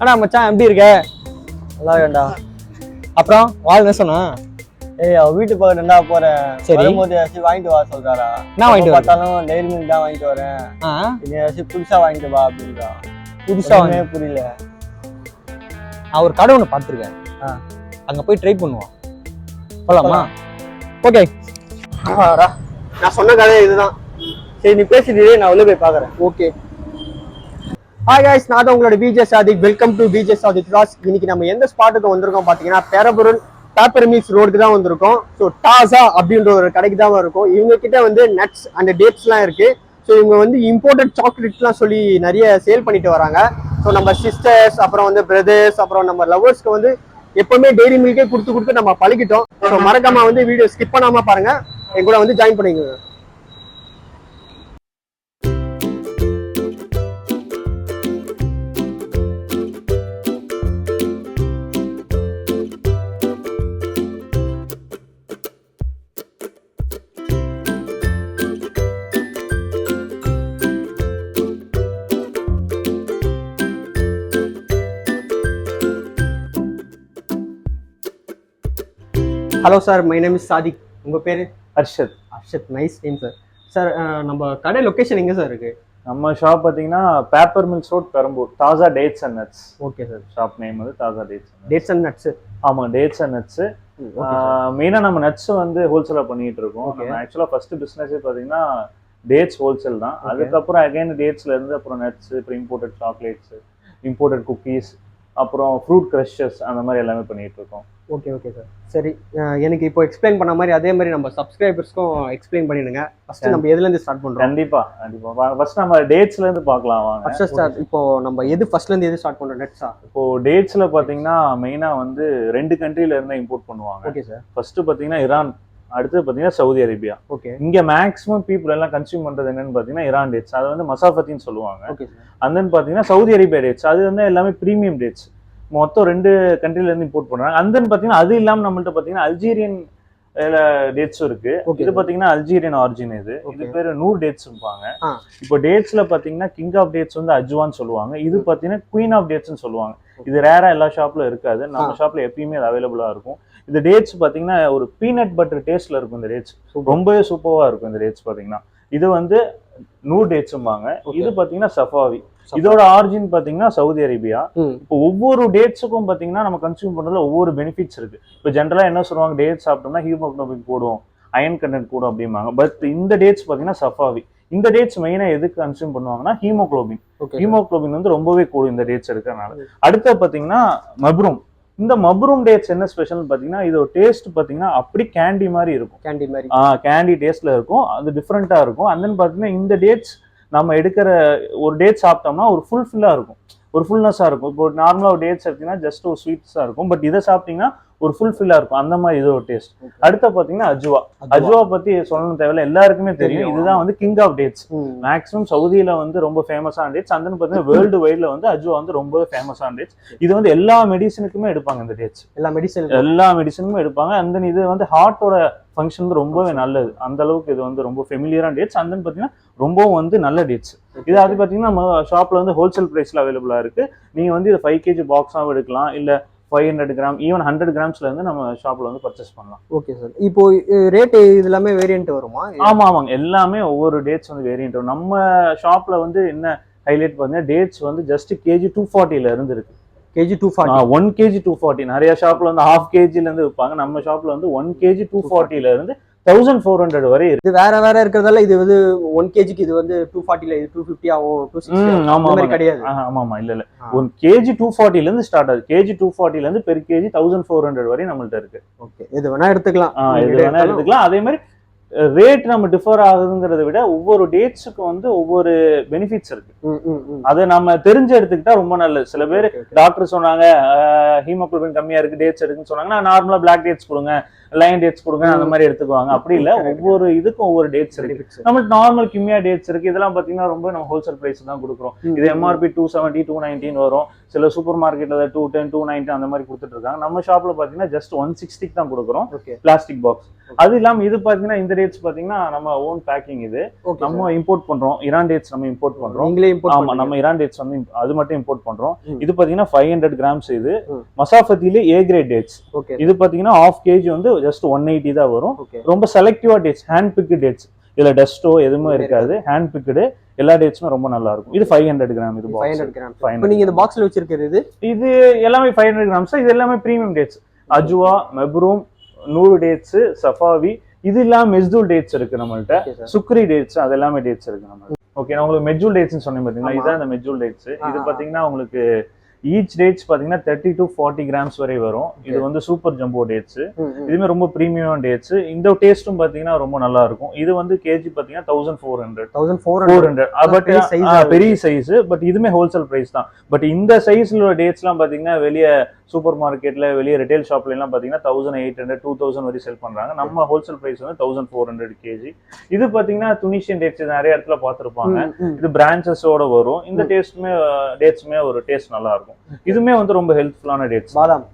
அண்ணா மச்சான் எப்படி இருக்க? நல்லா இருக்கேன்டா. அப்புறம் வாழ் என்ன சொன்னா? ஏய் அவ வீட்டுக்கு போறேன்டா போறேன். சரி. வரும்போது ஏதாச்சும் வாங்கிட்டு வா சொல்றாரா. என்ன வாங்கிட்டு பார்த்தாலும் டெய்ரி மில்க் தான் வாங்கிட்டு வரேன். இது ஏதாச்சும் புதுசா வாங்கிட்டு வா அப்படின்றா. புதுசா வாங்க புரியல. நான் ஒரு கடை ஒன்று பார்த்துருக்கேன். அங்க போய் ட்ரை பண்ணுவோம். போலாமா? ஓகே. நான் சொன்ன கதை இதுதான். சரி நீ பேசிட்டு நான் உள்ள போய் பாக்குறேன். ஓகே. ஹாய் गाइस, நான் தான் உங்களோட PJ Sadiq. Welcome to PJ Sadiq class. இன்னைக்கு நம்ம எந்த ஸ்பாட்டுக்கு வந்திருக்கோம் பாத்தீங்கன்னா பெரம்பூர் பேப்பர் மில்ஸ் ரோடுக்கு தான் வந்திருக்கோம். ஸோ டாசா அப்படின்ற ஒரு கடைக்கு தான் இருக்கும். இவங்க கிட்ட வந்து நட்ஸ் அண்ட் டேட்ஸ்லாம் இருக்கு. ஸோ இவங்க வந்து இம்போர்ட்டட் சாக்லேட்ஸ்லாம் சொல்லி நிறைய சேல் பண்ணிட்டு வராங்க. ஸோ நம்ம சிஸ்டர்ஸ், அப்புறம் வந்து பிரதர்ஸ், அப்புறம் நம்ம லவர்ஸ்க்கு வந்து எப்பவுமே டெய்ரி மில்கே கொடுத்து நம்ம பழகிட்டோம். ஸோ மறக்காம வந்து வீடியோ ஸ்கிப் பண்ணாம பாருங்க. என் கூட வந்து ஜாயின் பண்ணிக்கோங்க. Hello sir, my name is Sadiq. உங்கள் பேர்? Harshad. Harshad, nice name sir. Sir நம்ம கடை லொக்கேஷன் எங்கே சார் இருக்குது? நம்ம ஷாப் பார்த்தீங்கன்னா paper mills road Perambur. Taza dates and nuts. Okay sir. Shop name வந்து தாசா டேட்ஸ் அண்ட் நட்ஸ். ஆமாம், டேட்ஸ் அண்ட் நட்ஸு. மெயினாக நம்ம நட்ஸ் வந்து ஹோல்சேலாக பண்ணிட்டு இருக்கோம். ஆக்சுவலாக ஃபர்ஸ்ட் பிஸ்னஸே பார்த்தீங்கன்னா டேட்ஸ் ஹோல்சேல் தான். அதுக்கப்புறம் அகைன் டேட்ஸ்ல இருந்து அப்புறம் நட்ஸ், அப்புறம் இம்போர்ட்டட் சாக்லேட்ஸ், இம்போர்ட்டட் குக்கீஸ், அப்புறம் ஃப்ரூட் க்ரஷஸ், அந்த மாதிரி எல்லாமே பண்ணிட்டு இருக்கோம். Okay okay sir. சரி, எனக்கு இப்போ எக்ஸ்பிளைன் பண்ண மாதிரி அதே மாதிரி நம்ம சப்ஸ்கிரைபர்ஸ்க்கும் எக்ஸ்பிளைன் பண்ணிடுங்க. ஃபர்ஸ்ட் நம்ம எதுலேருந்து ஸ்டார்ட் பண்ணுறோம்? கண்டிப்பாக ஃபர்ஸ்ட் நம்ம டேட்ஸ்லேருந்து பார்க்கலாம் வாங்க. ஃபர்ஸ்ட் ஸ்டார்ட் இப்போ நம்ம எது ஃபர்ஸ்ட்லேருந்து எது ஸ்டார்ட் பண்ணுறோம்? நட்ஸா? இப்போ டேட்ஸில் பார்த்தீங்கன்னா மெயினாக வந்து 2 கண்ட்ரில இருந்து இம்போர்ட் பண்ணுவாங்க. Okay sir. ஃபர்ஸ்ட் பார்த்தீங்கன்னா ஈரான், அடுத்து பார்த்தீங்கன்னா சவுதி அரேபியா. ஓகே. இங்க மேக்ஸிமம் பீப்புள் எல்லாம் கன்சியூம் பண்றது என்னன்னு பார்த்தீங்கன்னா ஈரான் டேட்ஸ், அது வந்து மசாஃபத்தின்னு சொல்லுவாங்க. Okay sir. அண்ட் தென் பார்த்தீங்கன்னா சவுதி அரேபியா டேட்ஸ், அது வந்து எல்லாமே ப்ரீமியம் டேட்ஸ். மொத்தம் 2 கண்ட்ரில இருந்து இம்போர்ட் பண்றாங்க. அண்ட் தென் பார்த்தீங்கன்னா அது இல்லாமல் நம்மள்ட்ட பார்த்தீங்கன்னா அல்ஜீரியன் டேட்ஸும் இருக்கு. இது பார்த்தீங்கன்னா அல்ஜீரியன் ஆரிஜின். இது பேர் நூர் டேட்ஸ் இருப்பாங்க. இப்போ டேட்ஸ்ல பார்த்தீங்கன்னா கிங் ஆஃப் டேட்ஸ் வந்து அஜ்வான்னு சொல்லுவாங்க. இது பார்த்தீங்கன்னா குயின் ஆஃப் டேட்ஸ்ன்னு சொல்லுவாங்க. இது ரேரா எல்லா ஷாப்ல இருக்காது, நம்ம ஷாப்ல எப்பயுமே அது அவைலபிளா இருக்கும். இந்த டேட்ஸ் பாத்தீங்கன்னா ஒரு பீனட் பட்டர் டேஸ்ட்ல இருக்கும். இந்த டேட்ஸ் ரொம்பவே சூப்பரா இருக்கும். இந்த டேட்ஸ் பாத்தீங்கன்னா இது வந்து நூறு டேட்ஸ்ம்பாங்க. இது பாத்தீங்கன்னா சஃபாவி. இதோட ஆரிஜின் பாத்தீங்கன்னா சவுதி அரேபியா. இப்போ ஒவ்வொரு டேட்ஸுக்கும் பாத்தீங்கன்னா நம்ம கன்சியூம் பண்றதுல ஒவ்வொரு பெனிஃபிட்ஸ் இருக்கு. இப்போ ஜென்ரலா என்ன சொல்லுவாங்க, டேட்ஸ் சாப்பிட்டோம்னா ஹீமோகுளோபின் கூடும், அயன் கண்டென்ட் கூடும் அப்படிம்பாங்க. பட் இந்த டேட்ஸ் பாத்தீங்கன்னா சஃபாவி. இந்த டேட்ஸ் மெயினா எதுக்கு கன்சியூம் பண்ணுவாங்கன்னா ஹீமோகுளோபின். ஹீமோகுளோபின் வந்து ரொம்பவே கூடும் இந்த டேட்ஸ் இருக்கிறதுனால. அடுத்து பாத்தீங்கன்னா மப்ரூம். இந்த மப்ரூம் டேட்ஸ் என்ன ஸ்பெஷல் பாத்தீங்கன்னா இதோட டேஸ்ட் பாத்தீங்கன்னா அப்படி கேண்டி மாதிரி இருக்கும். கேண்டி டேஸ்ட்ல இருக்கும், அது டிஃப்ரெண்டா இருக்கும். அண்ட் தென் பாத்தீங்கன்னா இந்த டேட்ஸ் நம்ம எடுக்கிற ஒரு டேட் சாப்பிட்டோம்னா ஒரு ஃபுல்ஃபில்லா இருக்கும், ஒரு ஃபுல்னஸா இருக்கும். இப்போ நார்மலா ஒரு டேட்ஸ் எடுத்தீங்கன்னா ஜஸ்ட் ஒரு ஸ்வீட்ஸா இருக்கும், பட் இதை சாப்பிட்டீங்கன்னா ஒரு ஃபுல்ஃபில்லா இருக்கும். அந்த மாதிரி இது ஒரு டேஸ்ட். அடுத்த பாத்தீங்கன்னா அஜ்வா பத்தி சொல்லணும் தேவையில்ல, எல்லாருக்குமே தெரியும். இதுதான் வந்து கிங் ஆஃப் டேட்ஸ். மேக்ஸிமம் சவுதியில வந்து ரொம்ப ஃபேமஸான டேட்ஸ். அந்த பாத்தீங்கன்னா வேர்ல்டு வைட்ல வந்து அஜ்வா வந்து ரொம்ப ஃபேமஸான டேட்ஸ். இது வந்து எல்லா மெடிசனுக்குமே எடுப்பாங்க. இந்த டேட்ஸ் எல்லா மெடிசனுக்குமே எடுப்பாங்க. அந்த இது வந்து ஹார்ட்டோட ஃபங்க்ஷன் வந்து ரொம்பவே நல்லது. அந்த அளவுக்கு இது வந்து ரொம்ப ஃபெமிலியரான டேட்ஸ். அந்த பாத்தீங்கன்னா ரொம்பவும் வந்து நல்ல டேட்ஸ். இது அது பாத்தீங்கன்னா நம்ம ஷாப்ல வந்து ஹோல்சேல் பிரைஸ்ல அவைலபிளா இருக்கு. நீங்க வந்து இது 5 kg பாக்ஸாவும் எடுக்கலாம், இல்ல 500 கிராம், ஈவன் 100 கிராம்ஸ்ல இருந்து நம்ம ஷாப்ல வந்து பர்ச்சேஸ் பண்ணலாம். Okay sir. இப்போ ரேட் இது எல்லாமே வேரியன்ட் வருமா? ஆமாங்க, எல்லாமே ஒவ்வொரு டேட்ஸ் வந்து வேரியன்ட் வரும். நம்ம ஷாப்ல வந்து என்ன ஹைலைட் பார்த்தீங்கன்னா டேட்ஸ் வந்து ஜஸ்ட் kg 240ல இருந்து இருக்கு. kg 240, 1 kg 240. நிறைய ஷாப்ல வந்து 1/2 kgல இருந்து விற்பாங்க. நம்ம ஷாப்ல வந்து 1 kg 240ல இருந்து 1400 வரை இருக்கு. இது வேற இருக்கிறதால இது வந்து 1 kgக்கு இது வந்து 240ல இது 250 ஆகும், 260 அந்த மாதிரி கிடையாது. ஆமா இல்ல 1 kg 240ல இருந்து ஸ்டார்ட் ஆகுது. kg 240ல இருந்து per kg 1400 வரை நம்மள்ட்ட இருக்கு. ஓகே, இது வேணா எடுத்துக்கலாம். அதே மாதிரி ரேட் நம்ம டிஃபர் ஆகுதுங்கிறத விட ஒவ்வொரு டேட்ஸுக்கு வந்து ஒவ்வொரு பெனிஃபிட்ஸ் இருக்கு. அதை நம்ம தெரிஞ்சு எடுத்துக்கிட்டா ரொம்ப நல்லது. சில பேர் டாக்டர் சொன்னாங்க ஹீமோகுளோபின் கம்மியா இருக்கு, டேட்ஸ் எடுக்குன்னு சொன்னாங்க, நான் நார்மலா பிளாக் டேட்ஸ் கொடுங்க, லயன் டேட்ஸ் கொடுங்க அந்த மாதிரி எடுத்துக்குவாங்க. அப்படி இல்ல, ஒவ்வொரு இதுக்கும் ஒவ்வொரு டேட்ஸ் இருக்கு. நம்ம நார்மல் கிமியா டேட்ஸ் இருக்கு, இதெல்லாம் பாத்தீங்கன்னா ரொம்ப நம்ம ஹோல்சேல் பிரைஸ் தான் கொடுக்குறோம். இது MRP 270 219 வரும். சில சூப்பர் மார்க்கெட்ல 210 290 அந்த மாதிரி கொடுத்துட்டு இருக்காங்க. நம்ம ஷாப்ல பாத்தீங்கன்னா ஜஸ்ட் 160 தான் கொடுக்குறோம் பிளாஸ்டிக் பாக்ஸ். அது இல்லாம இது பாத்தீங்கன்னா இந்த டேட்ஸ் பாத்தீங்கன்னா நம்ம ஓன் பேக்கிங். இது நம்ம இம்போர்ட் பண்றோம். ஈரான் டேட்ஸ் நம்ம இம்போர்ட் பண்றோம். ஆமா, நம்ம ஈரான் டேட்ஸ் வந்து அது மட்டும் இம்போர்ட் பண்றோம். இது பாத்தீங்கன்னா 500 கிராம்ஸ். இது மசாஃபத்திலே A கிரேட் டேட்ஸ். இது பாத்தீங்கன்னா 1/2 kg வந்து ஜஸ்ட் 180 தான் வரும். ரொம்ப செலக்டிவா டேட்ஸ், ஹேண்ட் பிக் டேட்ஸ். இதுல டஸ்டோ எதுவுமே இருக்காது, ஹேண்ட் பிக்டு. எல்லா டேட்ஸுமே ரொம்ப நல்லா இருக்கும். இது 500 கிராம். இது 500 கிராம். இப்போ நீங்க இந்த பாக்ஸ்ல வச்சிருக்கிறது இது எல்லாமே 500 கிராம்ஸ். இது எல்லாமே பிரீமியம் டேட்ஸ். அஜுவா, மெப்ரூம், நூறு டேட்ஸ், சஃபாவி. இது இல்லாம மெஸ்தூல் டேட்ஸ் இருக்கு நம்மள்ட்ட. சுக்ரி டேட்ஸ், அது எல்லாமே டேட்ஸ் இருக்கு நம்ம. ஓகே, நான் உங்களுக்கு மெஜூல் டேட்ஸ் சொன்னேன் பாத்தீங்களா, இதுதான் இந்த மெஜூல் டேட்ஸ். இது பாத்தீங்கன்னா உங்களுக்கு ஈச் டேட்ஸ் பாத்தீங்கன்னா 30 to 40 கிராம்ஸ் வரை வரும். இது வந்து சூப்பர் ஜம்போ டேட்ஸ். இதுமே ரொம்ப பிரீமியம் டேட்ஸ். இந்த டேஸ்டும் பாத்தீங்கன்னா ரொம்ப நல்லா இருக்கும். இது வந்து கேஜி பாத்தீங்கன்னா 1400 பட் பெரிய சைஸ். பட் இதுமே ஹோல்சேல் பிரைஸ் தான். பட் இந்த சைஸ்ல டேட்ஸ் எல்லாம் பாத்தீங்கன்னா வெளியே சூப்பர் மார்க்கெட்ல, வெளியே ரிட்டைல் ஷாப்ல எல்லாம் பாத்தீங்கன்னா 1800 2000 வரை செல் பண்றாங்க. நம்ம ஹோல்சேல் பிரைஸ் வந்து 1400 கேஜி. இது பாத்தீங்கன்னா துனிஷியன் டேட்ஸ் நிறைய இடத்துல பாத்துருப்பாங்க. இது பிரான்ச்சஸோட வரும். இந்த டேட்ஸுமே ஒரு டேஸ்ட் நல்லா இருக்கும். இதுமே வந்து ரொம்ப ஹெல்ப்ஃபுல்லான டேட்ஸ். பாதாம்.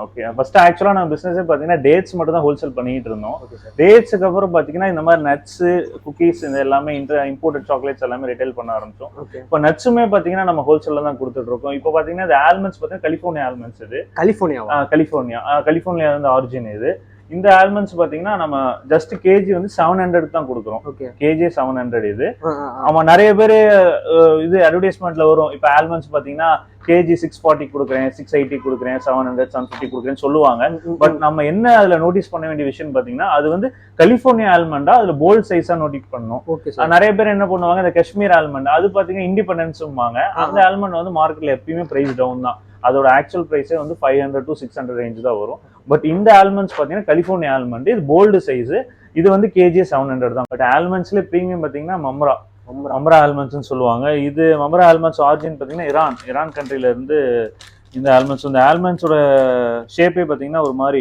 ஓகே, ஃபர்ஸ்ட் ஆக்சுவலா நம்ம பிசினஸே பாத்தீங்கன்னா டேட்ஸ் மட்டும் தான் ஹோல்சேல் பண்ணிட்டு இருந்தோம். டேட்ஸ்க்கு அப்புறம் பாத்தீங்கன்னா இந்த மாதிரி நட்ஸ், குக்கீஸ், இந்த எல்லாமே இம்போர்ட்டட் சாக்லேட்ஸ் எல்லாமே ரிட்டைல் பண்ண ஆரம்பிச்சோம். இப்போ நட்ஸுமே பாத்தீங்கன்னா நம்ம ஹோல்சேல்ல தான் கொடுத்துட்டு இருக்கோம். இப்போ பாத்தீங்கன்னா இந்த ஆல்மண்ட்ஸ் பாத்தீங்கன்னா கலிஃபோர்னியா ஆல்மண்ட்ஸ். இது கலிஃபோர்னியா வந்து ஆரிஜின். இது இந்த ஆல்மண்ட்ஸ் பாத்தீங்கன்னா நம்ம ஜஸ்ட் கேஜி வந்து 700 தான் கொடுக்குறோம். கேஜி 700. இது ஆமா, நிறைய பேரு இது அட்வர்டைஸ்மெண்ட்ல வரும். இப்ப ஆல்மண்ட்ஸ் பாத்தீங்கன்னா கேஜி 640 கொடுக்குறேன், 680 கொடுக்குறேன், 700 750 கொடுக்குறேன்னு சொல்லுவாங்க. பட் நம்ம என்ன அதுல நோட்டீஸ் பண்ண வேண்டிய விஷயம் பாத்தீங்கன்னா, அது வந்து கலிஃபோர்னியா ஆல்மண்டா, அதுல போல்ட் சைஸா நோட்டீஸ் பண்ணணும். நிறைய பேர் என்ன பண்ணுவாங்க, இந்த காஷ்மீர் ஆல்மண்ட், அது பாத்தீங்கன்னா இண்டிபெண்டன்ஸ்வாங்க. அந்த ஆல்மண்ட் வந்து மார்க்கெட்ல எப்பயுமே பிரைஸ் டவுன் தான். அதோட ஆக்சுவல் பிரைஸே வந்து 500 to 600 ரேஞ்ச் தான் வரும். பட் இந்த ஆல்மண்ட்ஸ் பாத்தீங்கன்னா கலிஃபோர்னியா ஆல்மண்ட், இது போல்டு சைஸ். இது வந்து கேஜி 700 தான். பட் ஆல்மண்ட்ஸ்ல பிரீமியம் பாத்தீங்கன்னா மம்ரா ஆல்மண்ட்ஸ் சொல்லுவாங்க. இது மம்ரா ஆல்மண்ட்ஸ் ஆரிஜின் பாத்தீங்கன்னா ஈரான் கண்ட்ரில இருந்து இந்த ஆல்மண்ட்ஸ். இந்த ஆல்மண்ட்ஸோட ஷேப்பே பாத்தீங்கன்னா ஒரு மாதிரி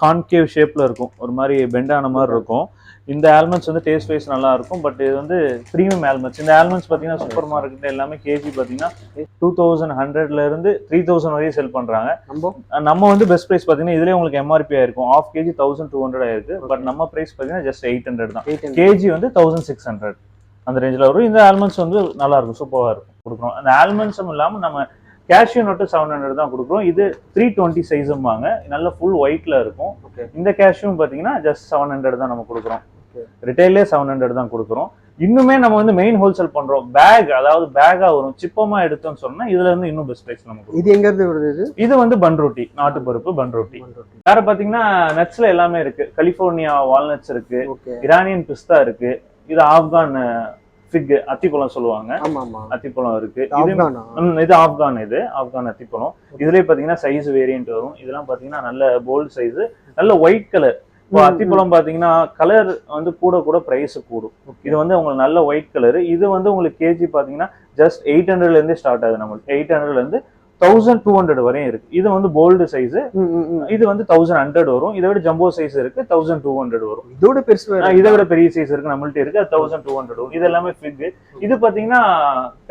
கான்கேவ் ஷேப்ல இருக்கும், ஒரு மாதிரி பெண்டான மாதிரி இருக்கும். இந்த ஆல்மண்ட்ஸ் வந்து டேஸ்ட் வைஸ் நல்லா இருக்கும். பட் இது வந்து பிரீமியம் ஆல்மண்ட்ஸ். இந்த ஆல்மண்ட்ஸ் பாத்தீங்கன்னா சூப்பர் மார்க்கெட்ல எல்லாமே கேஜி பாத்தீங்கன்னா 2100 இருந்து 3000 வரையும் செல் பண்றாங்க. நம்ம வந்து பெஸ்ட் பிரைஸ் பாத்தீங்கன்னா இதுலயே உங்களுக்கு MRP ஆயிருக்கும். 1/2 kg 1200 ஆயிருக்கு. பட் நம்ம பிரைஸ் பாத்தீங்கன்னா ஜஸ்ட் 800 தான். கேஜி வந்து 1600 அந்த ரேஞ்சில் வரும். இந்த ஆல்மண்ட்ஸ் வந்து நல்லா இருக்கும், சூப்பரா இருக்கும் கொடுக்குறோம். அந்த ஆல்மண்ட்ஸும் இல்லாம நம்ம கேஷ்யூ நட்டு 700 தான் கொடுக்குறோம். இது 320 சைஸும்பாங்க, நல்ல ஃபுல் ஒயிட்ல இருக்கும். இந்த கேஷ்யூ பாத்தீங்கன்னா ஜஸ்ட் 700 தான் நம்ம கொடுக்குறோம். ரிட்டைலே 700 தான் கொடுக்குறோம். இன்னுமே நம்ம வந்து மெயின் ஹோல்சேல் பண்றோம். பேக், அதாவது பேக்கா வரும், சிப்பமா எடுத்தோம்னு சொன்னா இதுல இருந்து இன்னும் பெஸ்ட் பிரைஸ் நமக்கு. இது எங்க இருந்து வருது? இது வந்து பன்ரோட்டி, நாட்டு பருப்பு பன்ரோட்டி. வேற பாத்தீங்கன்னா நட்ஸ்ல எல்லாமே இருக்கு. கலிஃபோர்னியா வால்நட்ஸ் இருக்கு, ஈரானியன் பிஸ்தா இருக்கு, இது ஆப்கான் ஃபிக், அத்திப்பழம் சொல்லுவாங்க, அத்திப்பழம் இருக்கு. இது ஆப்கான் அத்திப்பழம். இதுலயே பாத்தீங்கன்னா சைஸ் வேரியன்ட் வரும். இதெல்லாம் பாத்தீங்கன்னா நல்ல போல்ட் சைஸ், நல்ல ஒயிட் கலர். இப்போ அத்திப்பழம் பாத்தீங்கன்னா கலர் வந்து கூட பிரைஸ் கூடும். இது வந்து உங்களுக்கு நல்ல ஒயிட் கலர். இது வந்து உங்களுக்கு கேஜி பாத்தீங்கன்னா ஜஸ்ட் 800 இருந்தே ஸ்டார்ட் ஆகுது. நம்மளுக்கு 800 இருந்து 1200 வரையும் இருக்கு. இது வந்து போல்டு சைஸ். இது வந்து 1100 வரும். இதை விட ஜம்போ சைஸ் இருக்கு, 1200 வரும். இதை விட பெரிய சைஸ் இருக்கு நம்மள்ட்ட இருக்கு, அது 1200 வரும். இது எல்லாமே ஃபிக். இது பாத்தீங்கன்னா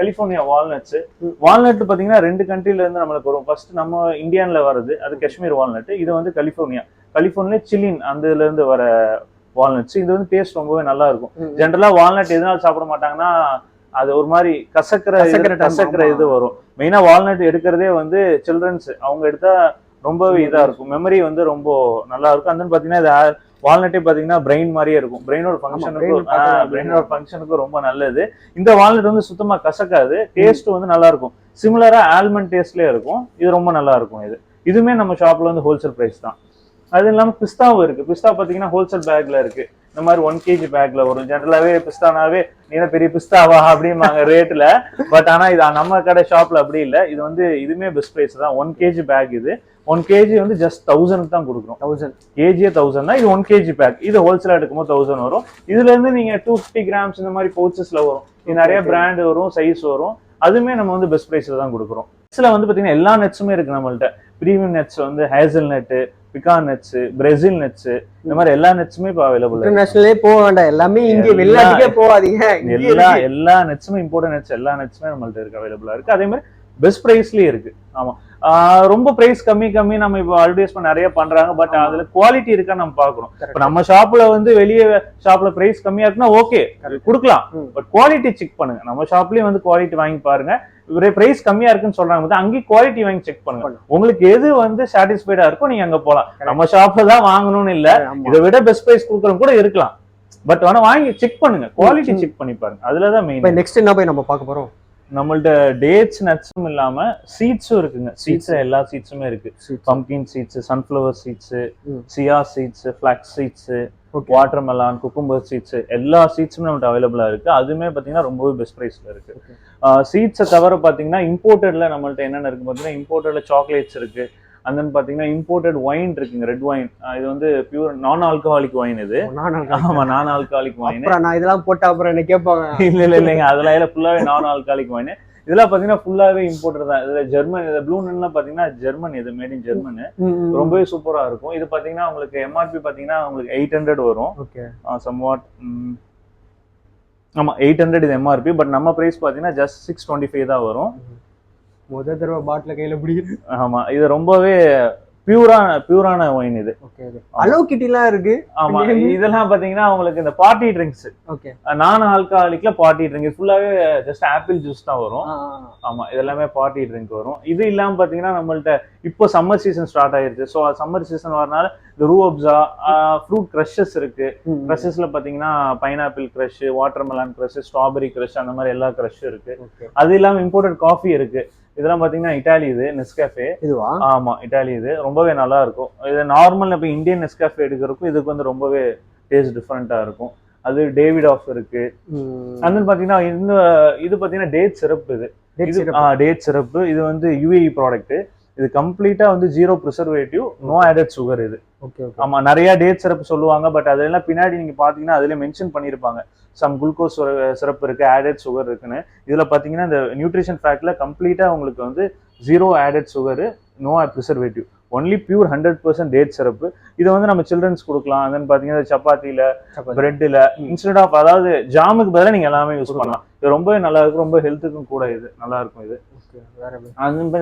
கலிஃபோர்னியா வால்நட்ஸ். வால்நட் பாத்தீங்கன்னா 2 கண்ட்ரில இருந்து நம்மளுக்கு வரும். ஃபர்ஸ்ட் நம்ம இந்தியான்ல வருது, அது காஷ்மீர் வால்நட். இது வந்து கலிஃபோர்னியா சிலின் அந்த இதுல இருந்து வர வால்நட்ஸ். இது வந்து டேஸ்ட் ரொம்பவே நல்லா இருக்கும். ஜென்ரலா வால்நட் எதனால சாப்பிட மாட்டாங்கன்னா, அது ஒரு மாதிரி கசக்கிற இது வரும். மெயினா வால்நட் எடுக்கிறதே வந்து சில்ட்ரன்ஸ், அவங்க எடுத்தா ரொம்பவே இதா இருக்கும். மெமரி வந்து ரொம்ப நல்லா இருக்கும். அந்த பாத்தீங்கன்னா வால்நட்டே பாத்தீங்கன்னா பிரெயின் மாதிரியே இருக்கும். பிரெயினோட ஃபங்க்ஷனுக்கு ரொம்ப நல்லது. இந்த வால்நட் வந்து சுத்தமா கசக்காது, டேஸ்ட் வந்து நல்லா இருக்கும். சிமிலரா ஆல்மண்ட் டேஸ்ட்லயே இருக்கும். இது ரொம்ப நல்லா இருக்கும். இதுவுமே நம்ம ஷாப்ல வந்து ஹோல்சேல் பிரைஸ் தான். அது இல்லாம பிஸ்தாவும் இருக்கு. பிஸ்தா பாத்தீங்கன்னா ஹோல்சேல் பேக்ல இருக்கு. இந்த மாதிரி 1 kg பேக்ல வரும். ஜென்ரலாவே பிஸ்தானாவே நீ பெரிய பிஸ்தாவா அப்படிம்பாங்க ரேட்ல. பட் ஆனா இது நம்ம கடை ஷாப்ல அப்படி இல்ல. இது வந்து இதுமே பெஸ்ட் பிரைஸ் தான். 1 kg பேக். இது 1 kg வந்து ஜஸ்ட் 1000 தான் கொடுக்குறோம். 1000 kg 1000 தான். இது 1 kg பேக். இது ஹோல்சேலா எடுக்கும்போது 1000 வரும். இதுல இருந்து நீங்க 250 கிராம்ஸ் இந்த மாதிரி பவுச்சஸ்ல வரும். இது நிறைய பிராண்ட் வரும், சைஸ் வரும். அதுமே நம்ம வந்து பெஸ்ட் பிரைஸ்ல தான் கொடுக்குறோம். நட்ஸ்ல வந்து பாத்தீங்கன்னா எல்லா நட்ஸுமே இருக்கு நம்மள்ட்ட. பிரீமியம் நட்ஸ் வந்து ஹேசல் நட்டு, பிகான் நட்ஸ், பிரேசில் நட்ஸ், இந்த மாதிரி எல்லா நட்ஸுமே இப்போ அவைலபிள். இன்டர்நேஷனலே போக வேண்டாம், எல்லாமே இங்கே வெளிநாட்டுக்கே போகாதீங்க, எல்லா நட்ஸுமே இம்போர்ட் நட்ஸ் எல்லா நட்ஸுமே நம்மள்ட்ட இருக்கு, அவைலபிளா இருக்கு. அதே மாதிரி பெஸ்ட் பிரைஸ்லயே இருக்கு. ஆமா, ரொம்ப பிரைஸ் கம்மி நம்ம இப்போ அட்வர்டைஸ்மெண்ட் நிறைய பண்றாங்க, பட் அதுல குவாலிட்டி இருக்கா நம்ம பாக்குறோம். இப்ப நம்ம ஷாப்ல வந்து வெளியே ஷாப்ல பிரைஸ் கம்மியா இருக்குன்னா ஓகே கொடுக்கலாம், பட் குவாலிட்டி செக் பண்ணுங்க. நம்ம ஷாப்லயும் வந்து குவாலிட்டி வாங்கி பாருங்க. பிரைஸ் கம்மியா இருக்குன்னு சொல்றாங்க, அங்கேயும் குவாலிட்டி வாங்கி செக் பண்ணுங்க. உங்களுக்கு எது வந்து சாட்டிஸ்ஃபைடா இருக்கோ நீங்க அங்க போலாம். நம்ம ஷாப்ல தான் வாங்கணும்னு இல்ல, இதை விட பெஸ்ட் பிரைஸ் கொடுக்கறவங்க கூட இருக்கலாம், பட் ஆனா வாங்கி செக் பண்ணுங்க, குவாலிட்டி செக் பண்ணி பாருங்க. அதுலதான் மெயின். நெக்ஸ்ட் என்ன போய் நம்ம பார்க்க போறோம்? நம்மள்ட்ட டேட்ஸ் நட்ஸும் இல்லாம சீட்ஸும் இருக்குங்க. சீட்ஸ் எல்லா சீட்ஸுமே இருக்கு. Pumpkin seeds, sunflower seeds, chia seeds, flax seeds, watermelon, cucumber seeds, எல்லா சீட்ஸுமே நம்மள்ட்ட அவைலபிளா இருக்கு. அதுவுமே பாத்தீங்கன்னா ரொம்பவே பெஸ்ட் பிரைஸ்ல இருக்கு. சீட்ஸை தவிர பாத்தீங்கன்னா இம்போர்ட்டட்ல நம்மள்ட்ட என்னென்ன இருக்கு பாத்தீங்கன்னா, இம்போர்ட்டட்ல சாக்லேட்ஸ் இருக்கு. அண்ட் தென் பாத்தீங்கன்னா இம்போர்ட்டட் ஒயின் இருக்குங்க, ரெட் ஒயின். இது வந்து பியூர் நான் ஆல்கஹாலிக் ஒயின். இது ஆமா, நான் ஆல்கஹாலிக் ஒயின். நான் இதெல்லாம் போட்டா அப்புறம் என்ன கேட்பாங்க? இல்லைங்க, அதெல்லாம் ஃபுல்லாவே நான் ஆல்கஹாலிக் ஒயின். இதெல்லாம் பாத்தீங்கன்னா ஃபுல்லாவே இம்போர்ட்டட் தான். இதுல ஜெர்மன், இது ப்ளூ நெல்லாம் பாத்தீங்கன்னா ஜெர்மன், இது மேட் இன் ஜெர்மன். ரொம்பவே சூப்பரா இருக்கும். இது பாத்தீங்கன்னா உங்களுக்கு எம்ஆர்பி பாத்தீங்கன்னா உங்களுக்கு 800 வரும். சம்வாட் ஆமா 800 இது எம்ஆர்பி, பட் நம்ம பிரைஸ் பாத்தீங்கன்னா ஜஸ்ட் 625 தான் வரும். முதல் தடவை பாட்டில கையில பிடிக்குது. ஆமா, இது ரொம்பவே பியூரான ஒயின். இது ஹலோ கிட்டிலாம் இருக்கு. ஆமா, இதெல்லாம் பாத்தீங்கன்னா உங்களுக்கு இந்த பார்ட்டி ட்ரிங்க்ஸ். ஓகே, நான் ஆல்கஹாலிக்ல பார்ட்டி ட்ரிங்க் ஃபுல்லாவே ஜஸ்ட் ஆப்பிள் ஜூஸ் தான் வரும். ஆமா, இதெல்லாமே பார்ட்டி ட்ரிங்க் வரும். இது இல்லாம பாத்தீங்கன்னா நம்மள்ட்ட இப்போ சம்மர் சீசன் ஸ்டார்ட் ஆயிருச்சு. ஸோ சம்மர் சீசன் வரனால இந்த ரூஅப்ஸா, ஃப்ரூட் கிரஷஸ் இருக்கு. கிரஷஸ்ல பாத்தீங்கன்னா pineapple crush, watermelon crush, strawberry crush, அந்த மாதிரி எல்லா கிரஷும் இருக்கு. அது இல்லாம இம்போர்ட்டட் காஃபி இருக்கு. இதெல்லாம் பாத்தீங்கன்னா இட்டாலி, இது நெஸ்காஃபே. இதுவா? ஆமா, இட்டாலி. இது ரொம்பவே நல்லா இருக்கும். இது நார்மல் இப்ப இந்தியன் நெஸ்காஃபே எடுக்கிறதுக்கும் இதுக்கு வந்து ரொம்பவே டேஸ்ட் டிஃபரெண்டா இருக்கும். அது டேவிட் ஆஃப் இருக்கு. அது பாத்தீங்கன்னா இது பாத்தீங்கன்னா டேட் சிரப். இது டேட் சிரப். இது வந்து யுஏஇ ப்ராடக்ட். இது கம்ப்ளீட்டா வந்து 0 ப்ரிசர்வேட்டிவ், நோ ஆடட் சுகர். இது ஆமா, நிறைய டேட் சிரப் சொல்லுவாங்க, பட் அதெல்லாம் பின்னாடி நீங்க பாத்தீங்கன்னா அதுல மென்ஷன் பண்ணிருப்பாங்க சம் குளுக்கோஸ் சிரப் இருக்கு, ஆடட் சுகர் இருக்குன்னு. இதுல பாத்தீங்கன்னா இந்த நியூட்ரிஷன் ஃபேக்ட்ல கம்ப்ளீட்டா உங்களுக்கு வந்து 0 added sugar, no preservative, only pure 100% date syrup. இதை வந்து நம்ம சில்ட்ரன்ஸ் கொடுக்கலாம். அதன்னு பாத்தீங்கன்னா சப்பாத்தில, பிரெட்ல இன்ஸ்டெட் ஆஃப், அதாவது ஜாமுக்கு பதிலாக நீங்க எல்லாமே யூஸ் பண்ணலாம். இது ரொம்பவே நல்லா இருக்கும், ரொம்ப ஹெல்த்துக்கும் கூட இது நல்லா இருக்கும். இது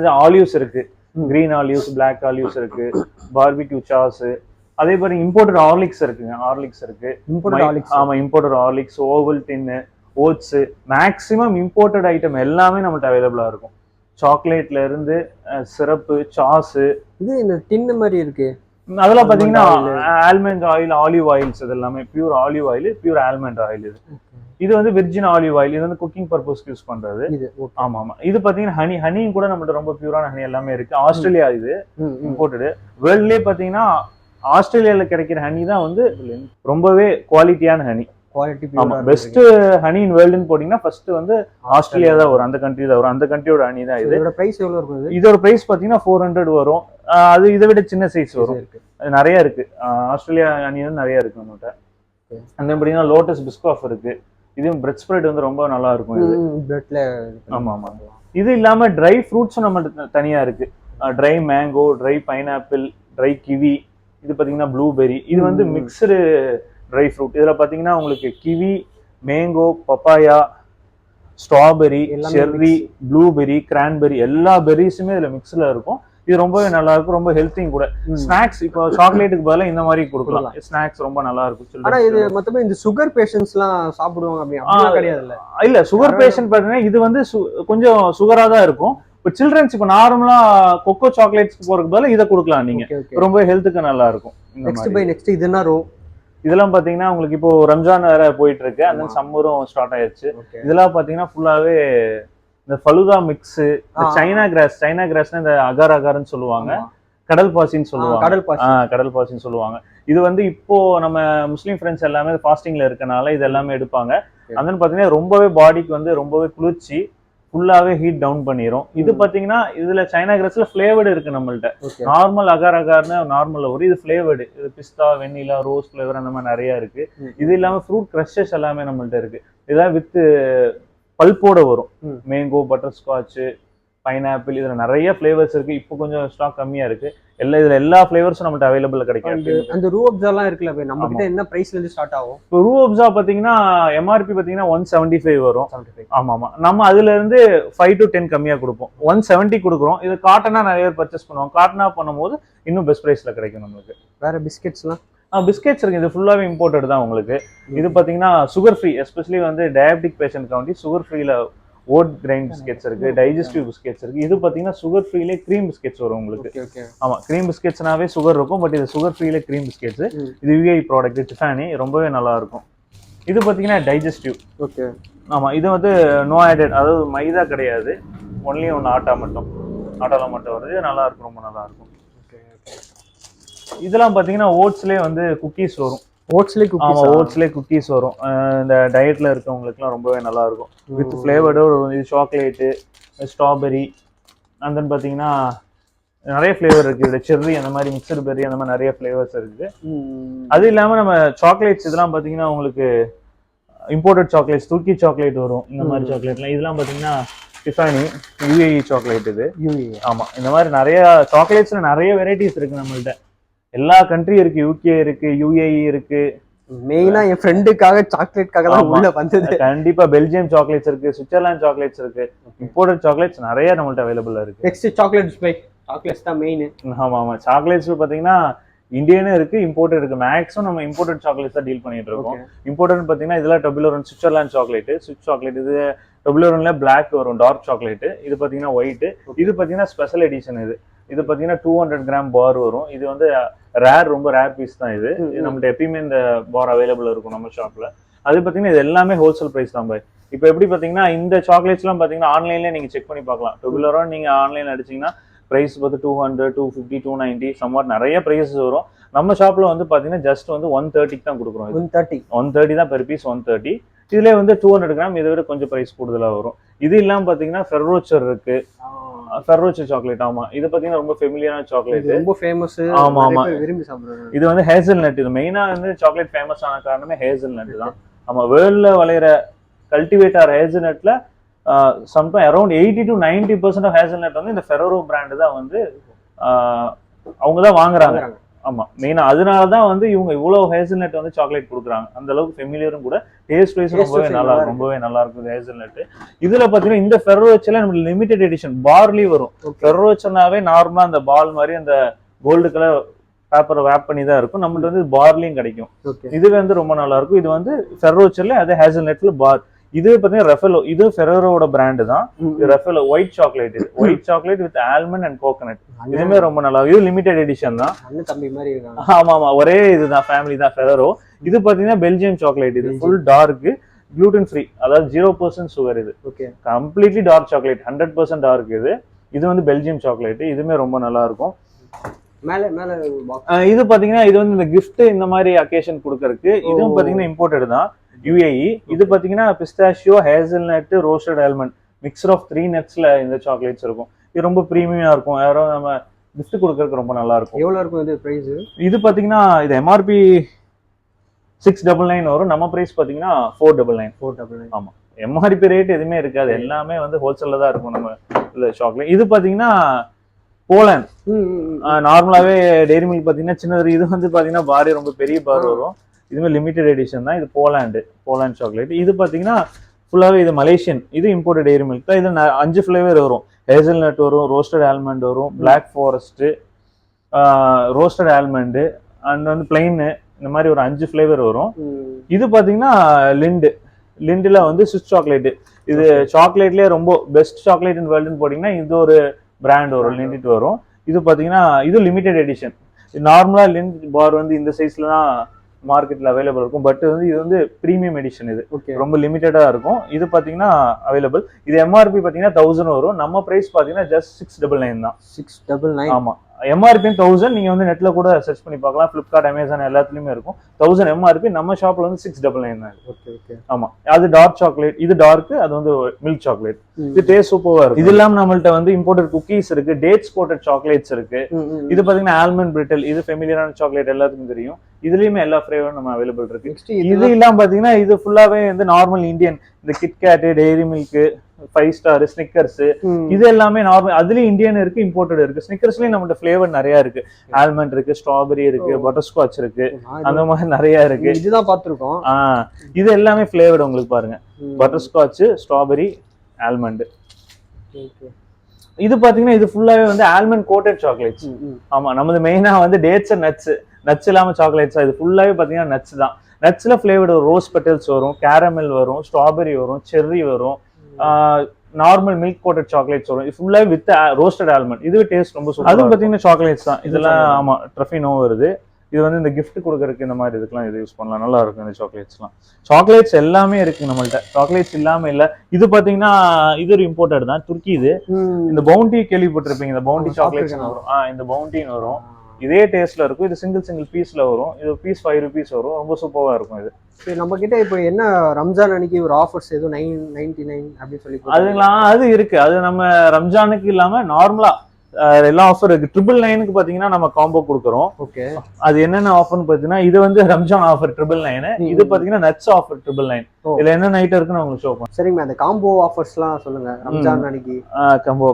அது ஆலிவ்ஸ் இருக்கு, கிரீன் ஆலிவ்ஸ், பிளாக் ஆலிவ்ஸ் இருக்கு, பார்பிக்யூ சாஸ். அதே மாதிரி இம்போர்ட்டட் ஹார்லிக்ஸ் இருக்குங்க, ஹார்லிக்ஸ் இருக்கு. ஆமா, இம்போர்ட்டட் ஹார்லிக்ஸ், ஓவல் டின்னு, ஓட்ஸ், மேக்ஸிமம் இம்போர்ட்டட் ஐட்டம் எல்லாமே நம்மள்ட்ட அவைலபிளா இருக்கும். சாக்லேட்ல இருந்து சிரப்பு, சாஸ். இது இந்த டின்னு மாதிரி இருக்கு. அதெல்லாம் பாத்தீங்கன்னா ஆல்மண்ட் ஆயில், ஆலிவ் ஆயில்ஸ். இது எல்லாமே pure olive oil, pure almond oil. இது வந்து வெர்ஜின் ஆலிவ் ஆயில். இது வந்து குக்கிங் பர்பஸ்க்கு யூஸ் பண்றது. ஆமா ஆமா. இது பாத்தீங்கன்னா ஹனியும் கூட நம்மள்ட்ட ரொம்ப பியூரான ஹனி எல்லாமே இருக்கு. ஆஸ்திரேலியா இது இம்போர்ட்டடு. வேர்ல்ட்லயே பாத்தீங்கன்னா ஆஸ்திரேலியால கிடைக்கிற ஹனி தான் வந்து ரொம்பவே குவாலிட்டியான ஹனி. ஆமா, பெஸ்ட் ஹனி இன் வேர்ல்டுன்னு போட்டீங்கன்னா ஃபர்ஸ்ட் வந்து ஆஸ்திரேலியா தான் வரும், அந்த கண்ட்ரி தான் வரும். அந்த கண்ட்ரியோட ஹனி தான் இது. இதோட பிரைஸ் எவ்வளவு இருக்கும்? இதோட பிரைஸ் பாத்தீங்கன்னா 400 வரும். அது இதை விட சின்ன சைஸ் வரும். அது நிறைய இருக்கு. ஆஸ்திரேலியா ஹனி வந்து நிறைய இருக்கு நம்மகிட்ட. அந்த பாத்தீங்கன்னா லோட்டஸ் பிஸ்காஃப் இருக்கு. இதுவும் பிரெட் ஸ்ப்ரெட் வந்து ரொம்ப நல்லா இருக்கும். இது பிரெட்ல. ஆமா ஆமா. இது இல்லாம ட்ரை ஃப்ரூட்ஸும் நம்ம தனியா இருக்கு. Try mango, try pineapple, try kiwi. இது பாத்தீங்கன்னா ப்ளூபெரி. இது வந்து மிக்ஸ்டு ட்ரை ஃப்ரூட். இதுல பாத்தீங்கன்னா உங்களுக்கு kiwi, mango, papaya, strawberry, cherry, blueberry, cranberry, எல்லா பெரிஸுமே இதுல மிக்ஸ்ல இருக்கும். இது ரொம்பவே நல்லா இருக்கும், ரொம்ப ஹெல்த்திங் கூட. ஸ்நாக்ஸ் இப்போ சாக்லேட்டுக்கு பதிலா இந்த மாதிரி கொடுக்கலாம். ஸ்நாக்ஸ் ரொம்ப நல்லா இருக்கும். ஆனா இது மொத்தமே இந்த சுகர் பேஷண்ட்ஸ் எல்லாம் சாப்பிடுவாங்க அப்படி கிடையாது இல்ல. சுகர் பேஷண்ட் பாத்தீங்கன்னா இது வந்து கொஞ்சம் சுகரா தான் இருக்கும். இப்போ சில்ட்ரன்ஸ் இப்போ நார்மலா கொக்கோ சாக்லேட்ஸ்க்கு போறதுக்கு பதிலா இதை கொடுக்கலாம் நீங்க. ரொம்ப ஹெல்த்துக்கு நல்லா இருக்கும். நெக்ஸ்ட் இது என்ன ரோ? இதெல்லாம் பாத்தீங்கன்னா உங்களுக்கு இப்போ ரம்ஜான் வேற போயிட்டு இருக்கு, அந்த சம்மரும் ஸ்டார்ட் ஆயிருச்சு. இதெல்லாம் பாத்தீங்கன்னா ஃபுல்லாவே இந்த ஃபலூதா மிக்ஸ், சைனா கிராஸ்னா இந்த அகார் அகார்ன்னு சொல்லுவாங்க, கடல் பாசின்னு சொல்லுவாங்க. கடல் பாசின்னு சொல்லுவாங்க. இது வந்து இப்போ நம்ம முஸ்லீம் ஃப்ரெண்ட்ஸ் எல்லாமே ஃபாஸ்டிங்ல இருக்கனால இது எல்லாமே எடுப்பாங்க. அதன்னு பாத்தீங்கன்னா ரொம்பவே பாடிக்கு வந்து ரொம்பவே குளிர்ச்சி, ஃபுல்லாவே ஹீட் டவுன் பண்ணிரும். இது பாத்தீங்கன்னா இதுல சைனா கிராஸ்ல ஃபிளேவர்டு இருக்கு நம்மள்ட்ட. நார்மல் அகார் அகார்னு நார்மல்ல ஒரு இது ஃபிளேவர்டு, இது பிஸ்தா, வெண்ணிலா, ரோஸ் ஃபிளேவர் அந்த மாதிரி நிறைய இருக்கு. இது இல்லாம ஃப்ரூட் கிரஷஸ் எல்லாமே நம்மள்ட்ட இருக்கு. இதெல்லாம் வித் பல்போட வரும். மேங்கோ, பட்டர் ஸ்காட்ச், பைனாப்பிள், இதுல நிறைய ஃபிளேவர்ஸ் இருக்கு. இப்போ கொஞ்சம் ஸ்டாக் கம்மியா இருக்கு. இதுல எல்லா ஃபிளேவர்ஸும் நம்மள்ட்ட அவைலபிள் கிடைக்கும். அந்த ரூ அப்சா எல்லாம் இருக்குல்ல போய் நம்ம கிட்ட என்ன பிரைஸ்ல இருந்து ஸ்டார்ட் ஆகும்? இப்போ ரூ அப்சா பாத்தீங்கன்னா எம்ஆர்பி பாத்தீங்கன்னா 175 வரும். 75. ஆமா நம்ம அதுல இருந்து 5 to 10 கம்மியா கொடுப்போம். 170 கொடுக்குறோம். இது காட்டனா நிறைய பேர் பர்ச்சேஸ் பண்ணுவாங்க. காட்டனா பண்ணும்போது இன்னும் பெஸ்ட் பிரைஸ்ல கிடைக்கும் நம்மளுக்கு. வேற பிஸ்கெட்ஸ்லாம் பிஸ்கெட்ஸ் இருக்கு. இது ஃபுல்லாவே இம்போர்ட்டட் தான் உங்களுக்கு. இது பாத்தீங்கன்னா சுகர் ஃப்ரீ, எஸ்பெஷலி வந்து டயபெட்டிக் பேஷண்ட் காண்டி சுகர் ஃப்ரீல ஓட் கிரைண்ட் பிஸ்கெட்ஸ் இருக்கு, டைஜஸ்டிவ் பிஸ்கெட்ஸ் இருக்கு. இது பாத்தீங்கன்னா சுகர் ஃப்ரீலே கிரீம் பிஸ்கெட்ஸ் வரும் உங்களுக்கு. ஆமா, கிரீம் பிஸ்கெட்ஸ்னாவே சுகர் இருக்கும், பட் இது சுகர் ஃப்ரீலே கிரீம் பிஸ்கெட்ஸ். இது யூஐ ப்ராடக்ட், டிஃபானி, ரொம்பவே நல்லா இருக்கும். இது பாத்தீங்கன்னா டைஜஸ்டிவ். ஓகே. ஆமா, இது வந்து நோ ஆடட், அதாவது மைதா கிடையாது, ஒன்லி ஒன்று ஆட்டா மட்டும், ஆட்டால மட்டும் வருது. நல்லா இருக்கும், ரொம்ப நல்லா இருக்கும். இதெல்லாம் பாத்தீங்கன்னா ஓட்ஸ்லயே வந்து குக்கீஸ் வரும். ஓட்ஸ்லயே குக்கீஸ்? ஆமா, ஓட்ஸ்லயே குக்கீஸ் வரும். இந்த டயட்ல இருக்கவங்களுக்குலாம் ரொம்பவே நல்லா இருக்கும். With flavoured. இது சாக்லேட்டு, ஸ்ட்ராபெரி, அண்ட் தென் பாத்தீங்கன்னா நிறைய ஃபிளேவர் இருக்கு. இது செர்ரி, அந்த மாதிரி மிக்சர் பெர்ரி, அந்த மாதிரி நிறைய ஃபிளேவர்ஸ் இருக்கு. அது இல்லாம நம்ம சாக்லேட்ஸ் இதெல்லாம் பாத்தீங்கன்னா உங்களுக்கு இம்போர்ட்டட் சாக்லேட்ஸ், துருக்கி சாக்லேட் வரும். இந்த மாதிரி சாக்லேட்லாம் இதெல்லாம் பாத்தீங்கன்னா டிஃபானி யூஏஇ சாக்லேட். இது ஆமா, இந்த மாதிரி நிறைய சாக்லேட்ஸ்ல நிறைய வெரைட்டிஸ் இருக்கு நம்மள்ட்ட. எல்லா கண்ட்ரி இருக்கு, யூகே இருக்கு, யூஏஇ இருக்கு. மெயினா என் ஃப்ரெண்டுக்காக சாக்லேட்காக தான் உள்ள வந்தது. கண்டிப்பா பெல்ஜியம் சாக்லேட்ஸ் இருக்கு, சுவிட்சர்லாந்து சாக்லேட்ஸ் இருக்கு, இம்போர்ட்டட் சாக்லேட்ஸ் நிறைய நம்மள்ட்ட அவைலபிள் இருக்கு. Next chocolates by. சாக்லேட்ஸ் தான் மெயின். ஆமா சாக்லேட்ஸ் பாத்தீங்கன்னா இந்தியனும் இருக்கு, இம்போர்ட்டட் இருக்கு. மேக்ஸிமம் நம்ம இம்போர்ட்டட் சாக்லேட்ஸ் தான் டீல் பண்ணிட்டு இருக்கோம். இம்போர்ட்டட் பாத்தீங்கன்னா இதெல்லாம் டொபிலோரன் சுவிட்சர்லாந்து சாக்லேட், ஸ்விஸ் சாக்லேட். இது டொபிலோரன்ல பிளாக் வரும், டார்க் சாக்லேட். இது பாத்தீங்கன்னா ஒயிட். இது பாத்தீங்கன்னா ஸ்பெஷல் எடிஷன். இது பாத்தீங்கன்னா 200 கிராம் பார் வரும். இது வந்து ரேர், ரொம்ப ரேர் பீஸ் தான். இது நம்மகிட்ட எப்பயுமே இந்த பார் அவைலபிள் இருக்கும் நம்ம ஷாப்ல. அது பாத்தீங்கன்னா இது எல்லாமே ஹோல்சேல் பிரைஸ் தான் பாய். இப்போ எப்படி பாத்தீங்கன்னா இந்த சாக்லேட்ஸ் எல்லாம் பாத்தீங்கன்னா ஆன்லைன்ல நீங்க செக் பண்ணி பார்க்கலாம். டொபிலோரான் நீங்க ஆன்லைன்ல அடிச்சீங்கன்னா பிரைஸ் பார்த்து 200, 250, 290 சம்வாட் நிறைய பிரைஸஸ் வரும். நம்ம ஷாப்ல வந்து பாத்தீங்கன்னா ஜஸ்ட் வந்து 130 தான் கொடுக்குறோம். 130 தான் பெர் பீஸ், 130. இதுல வந்து 200 கிராம், இதை விட கொஞ்சம் பிரைஸ் கூடுதலா வரும். இது இல்லாம பாத்தீங்கன்னா ஃபெர்ரோச்சர் இருக்கு, ஃபெர்ரோச்சர் சாக்லேட். ஆமா, இது பாத்தீங்கன்னா ரொம்ப ஃபெமிலியரான சாக்லேட், ரொம்ப ஃபேமஸ். ஆமா விரும்பி சாப்பிடுறாங்க. இது வந்து ஹேசல்நட். இது மெயினா வந்து சாக்லேட் ஃபேமஸ் ஆன காரணமே ஹேசல்நட் தான். ஆமா, வேர்ல்ட்ல விளையிற கல்டிவேட்டர் ஹேசல்நட்ல sometime around 80 to 90% of hazelnut வந்து இந்த ஃபெரோரோ பிராண்ட் தான் வந்து அவங்க தான் வாங்குறாங்க. ஆமா, மெயினா அதனாலதான் வந்து இவங்க இவ்வளவு ஹேசல்நட் வந்து சாக்லேட் கொடுக்குறாங்க. அந்த அளவுக்கு ஃபெமிலியரும் கூட. டேஸ்ட் வைஸ் ரொம்பவே நல்லா இருக்கும் ஹேசல்நட். இதுல பாத்தீங்கன்னா இந்த ஃபெர்ரோச்சர்ல நமக்கு லிமிடெட் எடிஷன் பார்லி வரும். ஃபெர்ரோச்சர்னாவே நார்மலா அந்த பால் மாதிரி அந்த கோல்டு கலர் பேப்பரை வேப் பண்ணி தான் இருக்கும். நம்மளுக்கு வந்து பார்லியும் கிடைக்கும். இது வந்து ரொம்ப நல்லா இருக்கும். இது வந்து ஃபெர்ரோச்சர்ல, அது ஹேசல்நட்ல பார். இது பாத்தீங்கன்னா ரெஃபெலோ, இது ஃபெரோரோட பிராண்ட் தான். ரெஃபெலோ ஒயிட் சாக்லேட். இது white chocolate with almond and coconut. இதுமே ரொம்ப நல்லா இருக்கும். இது லிமிடெட் எடிஷன் தான். ஆமா, ஒரே இதுதான், ஃபேமிலி தான் ஃபெரோரோ. இது பாத்தீங்கன்னா பெல்ஜியம் சாக்லேட். இது ஃபுல் டார்க், gluten ஃப்ரீ, அதாவது 0% சுகர். இது கம்ப்ளீட்லி டார்க் சாக்லேட், 100% டார்க். இது வந்து பெல்ஜியம் சாக்லேட். இதுமே ரொம்ப நல்லா இருக்கும். இது பாத்தீங்கன்னா இது வந்து இந்த கிஃப்ட் இந்த மாதிரி அக்கேஷன் கொடுக்கறதுக்கு. இதுவும் பாத்தீங்கன்னா இம்போர்ட்டட் தான், யூஏஇ. இது பாத்தீங்கன்னா pistachio, hazelnut, roasted almond, mixture of 3 நட்ஸ்ல இந்த சாக்லேட்ஸ் இருக்கும். இது ரொம்ப பிரீமியமா இருக்கும். யாரும் நம்ம கிஃப்ட் கொடுக்கறதுக்கு ரொம்ப நல்லா இருக்கும். எவ்வளவு இருக்கும் இது பிரைஸ்? இது பாத்தீங்கன்னா இது எம்ஆர்பி 699 வரும். நம்ம பிரைஸ் பாத்தீங்கன்னா 499. ஆமா, எம்ஆர்பி ரேட் எதுவுமே இருக்காது, எல்லாமே வந்து ஹோல்சேல்ல தான் இருக்கும் நம்ம சாக்லேட். இது பாத்தீங்கன்னா போலாண்ட். நார்மலாவே டெய்ரி மில்க் பாத்தீங்கன்னா சின்னது. இது வந்து பாத்தீங்கன்னா பார் ரொம்ப பெரிய பார் வரும். இதுமே லிமிடெட் எடிஷன் தான். இது போலாண்ட் சாக்லேட். இது பாத்தீங்கன்னா ஃபுல்லாவே இது மலேசியன். இது இம்போர்ட்டட் டெய்ரி மில்க் தான். இது 5 ஃபிளேவர் வரும். ஹேசல்நட் வரும், ரோஸ்டட் ஆல்மண்ட் வரும், black forest, roasted almond, and வந்து பிளைன், இந்த மாதிரி ஒரு 5 ஃபிளேவர் வரும். இது பாத்தீங்கன்னா லிண்டுல வந்து ஸ்விஸ் சாக்லேட். இது சாக்லேட்லயே ரொம்ப பெஸ்ட் சாக்லேட் இன் வேர்ல்டுன்னு போட்டீங்கன்னா இது ஒரு பிராண்ட் வரும், லிண்ட் வரும். இது பாத்தீங்கன்னா இது லிமிடெட் எடிஷன். நார்மலா லிண்ட் பார் வந்து இந்த சைஸ்ல தான் மார்க்கெட்ல அவைலபிள் இருக்கும். பட் வந்து இது வந்து பிரீமியம் எடிஷன். இது ரொம்ப லிமிட்டடா இருக்கும். இது பாத்தீங்கன்னா அவைலபிள். இது எம்ஆர்பி பாத்தீங்கன்னா 1000 வரும். நம்ம பிரைஸ் பாத்தீங்கன்னா ஜஸ்ட் 699 தான். 699. ஆமா, எம்ஆர்பி 1000. நீங்க வந்து நெட்ல கூட சர்ச் பண்ணி பார்க்கலாம். பிளிப்கார்ட், அமேசான் எல்லாத்துலயுமே இருக்கும். 1000 எம்ஆர்பி. நம்ம ஷாப்ல வந்து 699 தான். ஆமா, அது டார்க் சாக்லேட். இது டார்க், அது வந்து மில்க் சாக்லேட். இது டேஸ்ட் சூப்பரா இருக்கும். இது இல்லாம நம்மள்ட்ட வந்து இம்போர்ட்டட் குக்கீஸ் இருக்கு, டேட்ஸ் கோட்டட் சாக்லேட்ஸ் இருக்கு. இது பாத்தீங்கன்னா ஆல்மண்ட் பிரிட்டல். இது ஃபெமிலியரான சாக்லேட், எல்லாத்துக்கும் தெரியும். இதுலயுமே எல்லா ஃபிளேவரும் நம்ம அவைலபிள் இருக்கு. இது இல்லாம பாத்தீங்கன்னா இது ஃபுல்லாவே வந்து நார்மல் இந்தியன், இந்த KitKat, dairy milk, 5 star, Snickers, இது எல்லாமே நார்மல். அதுலயும் இந்தியன் இருக்கு, இம்போர்ட்டட் இருக்கு. ஸ்னிக்கர்ஸ்லயும் நம்மகிட்ட ஃபிளேவர் நிறைய இருக்கு. ஆல்மண்ட் இருக்கு, ஸ்ட்ராபெரி இருக்கு, பட்டர்ஸ்காட்ச் இருக்கு, அந்த மாதிரி நிறைய இருக்கு. இதுதான் பாத்துருக்கோம். இது எல்லாமே ஃபிளேவர்டு உங்களுக்கு பாருங்க. Butterscotch, strawberry, almond. இது பாத்தீங்கன்னா இது ஃபுல்லாவே வந்து ஆல்மண்ட் கோட்டட் சாக்லேட்ஸ். ஆமா, நமது மெயினா வந்து டேட்ஸ் அண்ட் நட்ஸ் இல்லாம சாக்லேட்ஸ். இது ஃபுல்லாவே பாத்தீங்கன்னா நட்ஸ் தான். நட்ஸ்ல ஃபிளேவர்டு ரோஸ் பெட்டல்ஸ் வரும், கேரமல் வரும், ஸ்ட்ராபெரி வரும், செர்ரி வரும், நார்மல் மில்க் கோட்டட் சாக்லேட்ஸ் வரும். இது ஃபுல்லாவே வித் ரோஸ்டட் ஆல்மண்ட். இதுவே டேஸ்ட் ரொம்ப சூப்பர். அதுவும் பாத்தீங்கன்னா சாக்லேட்ஸ் தான் இதெல்லாம். ஆமா, ட்ரஃபினோ வருது. இது வந்து இந்த கிஃப்ட் கொடுக்கறதுக்கு இந்த மாதிரி இதுக்கெல்லாம் இது யூஸ் பண்ணலாம். நல்லா இருக்கும் இந்த சாக்லேட்ஸ்லாம். சாக்லேட்ஸ் எல்லாமே இருக்கு நம்மள்ட்ட. சாக்லேட்ஸ் இல்லாம இல்ல. இது பாத்தீங்கன்னா இது ஒரு இம்போர்ட்டட் தான், துருக்கி. இது இந்த பவுண்டி கேள்விப்பட்டிருப்பீங்க. இந்த பவுண்டி சாக்லேட்ஸ் வரும். இந்த பவுண்டின்னு வரும். இதே டேஸ்ட்ல இருக்கும். இது சிங்கிள் பீஸ்ல வரும். இது பீஸ் 5 rupees வரும். ரொம்ப சூப்பரா இருக்கும் இது. நம்ம கிட்ட இப்போ என்ன ரம்ஜான் அன்னைக்கு ஒரு ஆஃபர்ஸ் எதுவும் 999 அப்படின்னு சொல்லி அதுலாம் அது இருக்கு. அது நம்ம ரம்ஜானுக்கு இல்லாம நார்மலா எல்லா ஆஃபர் இருக்கு. 999க்கு பாத்தீங்கன்னா நம்ம காம்போ கொடுக்குறோம். ஓகே, அது என்னென்ன ஆஃபர்னு பாத்தீங்கன்னா இது வந்து ரம்ஜான் ஆஃபர் 999. இது பாத்தீங்கன்னா நட்ஸ் ஆஃபர் 999. இதுல என்ன நைட் இருக்குன்னு உங்களுக்கு ஷோ பண்ணுறேன். சரிங்க, அந்த காம்போ ஆஃபர்ஸ்லாம் சொல்லுங்க ரம்ஜான் அன்னைக்கு.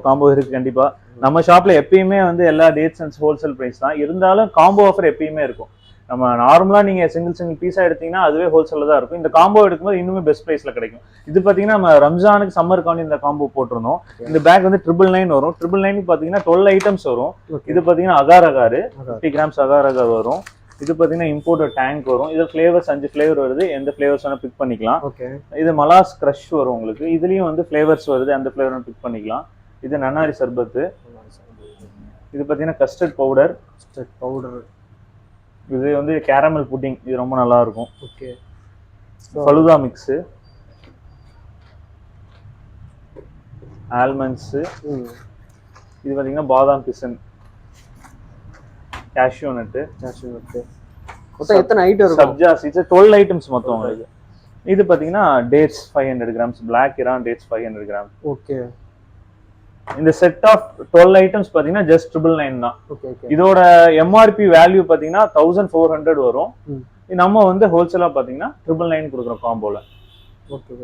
காம்போ இருக்கு கண்டிப்பா. நம்ம ஷாப்ல எப்பயுமே வந்து எல்லா டேட்ஸ் அண்ட் ஹோல்சேல் பிரைஸ் தான். இருந்தாலும் காம்போ ஆஃபர் எப்பயுமே இருக்கும். நம்ம நார்மலா நீங்க சிங்கிள் பீஸா எடுத்தீங்கன்னா அதுவே ஹோல்சேல்ல தான் இருக்கும். இந்த காம்போ எடுக்கும்போது இன்னுமே பெஸ்ட் பிரைஸ்ல கிடைக்கும். இது பாத்தீங்கன்னா நம்ம ரம்ஜானுக்கு சம்மருக்காண்டி இந்த காம்போ போட்டிருந்தோம். இந்த பேக் வந்து 999 வரும். 999 பாத்தீங்கன்னா 12 ஐட்டம்ஸ் வரும். இது பாத்தீங்கன்னா அகார் 50 கிராம்ஸ் அகார் வரும். இது பாத்தீங்கன்னா இம்போர்ட்டட் டேங்க் வரும். இது ஃபிளேவர்ஸ் 5 ஃபிளேவர் வருது. எந்த ஃபிளேவர்ஸ் வேணா பிக் பண்ணிக்கலாம். இது மலாஸ் கிரஷ் வரும் உங்களுக்கு. இதுலயும் வந்து ஃபிளேவர்ஸ் வருது. அந்த ஃபிளேவர் பிக் பண்ணிக்கலாம். இது நன்னாரி சர்பத்து. இது பாத்தீங்கன்னா கஸ்டர்ட் பவுடர். இது வந்து கேரமல் புட்டிங். இது ரொம்ப நல்லா இருக்கும். Okay, falooda mix, almonds. இது பாத்தீங்கன்னா பாதாம் பிசன், கேஷ்யூ நட்டு. மொத்தம் எத்தனை ஐட்டம் இருக்கும்? சப்ஜாஸ். இது 12 ஐட்டம்ஸ் மொத்தம் உங்களுக்கு. இது பாத்தீங்கன்னா dates 500 grams, black Iran dates 500 gram. Okay, இந்த செட் ஆஃப் 12 ஐட்டம்ஸ் பாத்தீங்கன்னா ஜஸ்ட் 999 தான். இதோட எம்ஆர்பி வேல்யூ பாத்தீங்கன்னா 1400 வரும். நம்ம வந்து ஹோல்சேலா பாத்தீங்கன்னா 999 கொடுக்குறோம் காம்போல. ஓகே,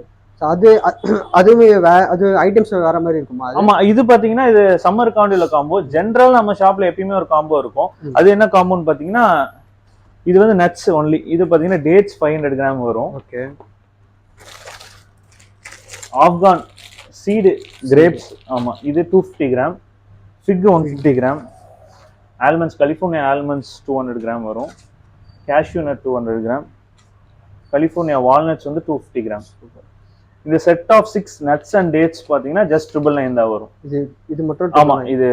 அதுவே அது ஐட்டம்ஸ் வேற மாதிரி இருக்குமா? ஆமா, இது பாத்தீங்கன்னா இது சம்மர் காண்டில காம்போ. ஜெனரல் நம்ம ஷாப்ல எப்பயுமே ஒரு காம்போ இருக்கும். அது என்ன காம்போன்னு பாத்தீங்கன்னா இது வந்து நட்ஸ் ஒன்லி. இது பாத்தீங்கன்னா டேட்ஸ் 500 கிராம் வரும். Okay, Afghan seed grapes. ஆமா, இது 250 gram. Fig 150 gram. Almonds California almonds 200 gram வரும். Cashew nut 200 gram. California walnuts வந்து 250 கிராம். இந்த set of 6 nuts and dates பாத்தீங்கன்னா ஜஸ்ட் 999 தான் வரும். இது மட்டும். ஆமா, இது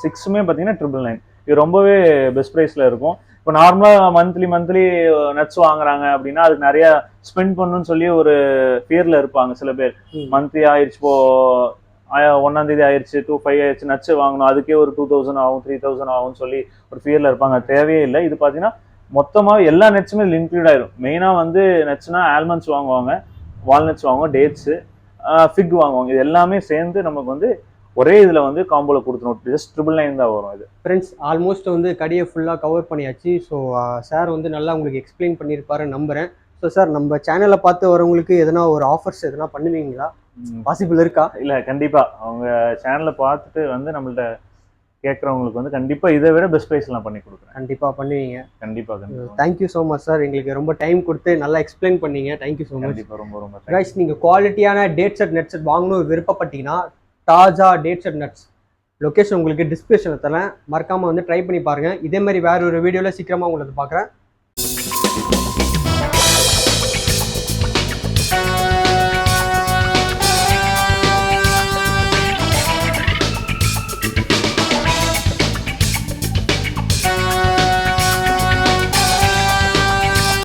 6மே பாத்தீங்கன்னா 999. இது ரொம்பவே பெஸ்ட் பிரைஸ்ல இருக்கும். இப்போ நார்மலா மந்த்லி நட்ஸ் வாங்குறாங்க அப்படின்னா அதுக்கு நிறைய ஸ்பெண்ட் பண்ணணும்னு சொல்லி ஒரு ஃபியர்ல இருப்பாங்க சில பேர். மந்த்லி ஆயிடுச்சு, இப்போ 1ஆம் தேதி ஆயிடுச்சு, 25 ஆயிடுச்சு, நட்ஸ் வாங்கணும், அதுக்கே ஒரு 2000 ஆகும், 3000 ஆகும்னு சொல்லி ஒரு ஃபியர்ல இருப்பாங்க. தேவையே இல்லை. இது பாத்தீங்கன்னா மொத்தமா எல்லா நட்ஸுமே இதுல இன்க்ளூட் ஆயிரும். மெயினா வந்து நட்ஸ்னா ஆல்மண்ட்ஸ் வாங்குவாங்க, வால்நட்ஸ் வாங்குவாங்க, டேட்ஸ், ஃபிக் வாங்குவாங்க. இது எல்லாமே சேர்ந்து நமக்கு வந்து ஒரே இதுல வந்து காம்போல கொடுத்துரும். ஜஸ்ட் 999 தான் வரும். இது ஃப்ரெண்ட்ஸ் ஆல்மோஸ்ட் வந்து கடையை ஃபுல்லா கவர் பண்ணியாச்சு. ஸோ சார் வந்து நல்லா உங்களுக்கு எக்ஸ்பிளைன் பண்ணியிருப்பாருன்னு நம்புறேன். ஸோ சார், நம்ம சேனலை பார்த்து வரவங்களுக்கு எதனா ஒரு ஆஃபர்ஸ் எதனா பண்ணுவீங்களா? பாசிபிள் இருக்கா? இல்ல, கண்டிப்பா அவங்க சேனலை பார்த்துட்டு வந்து நம்மள்ட்ட கேட்கறவங்களுக்கு வந்து கண்டிப்பா இதை விட பெஸ்ட் பிரைஸ் எல்லாம் பண்ணி கொடுக்குறேன். கண்டிப்பா பண்ணுவீங்க. கண்டிப்பா. Thank you so much sir. எங்களுக்கு ரொம்ப டைம் கொடுத்து நல்லா எக்ஸ்பிளைன் பண்ணீங்க. Thank you so much. ரொம்ப கைஸ், நீங்க குவாலிட்டியான டேட்ஸ் அண்ட் நட்ஸ் வாங்கணும் விருப்பப்பட்டீங்கன்னா தாஜா டேட்ஸ் அண்ட் நட்ஸ் லொகேஷன் உங்களுக்கு டிஸ்கிரிப்ஷனில் தரேன். மறக்காம வந்து ட்ரை பண்ணி பாருங்க. இதே மாதிரி வேற ஒரு வீடியோல சீக்கிரமா உங்களுக்கு பார்க்குறேன்.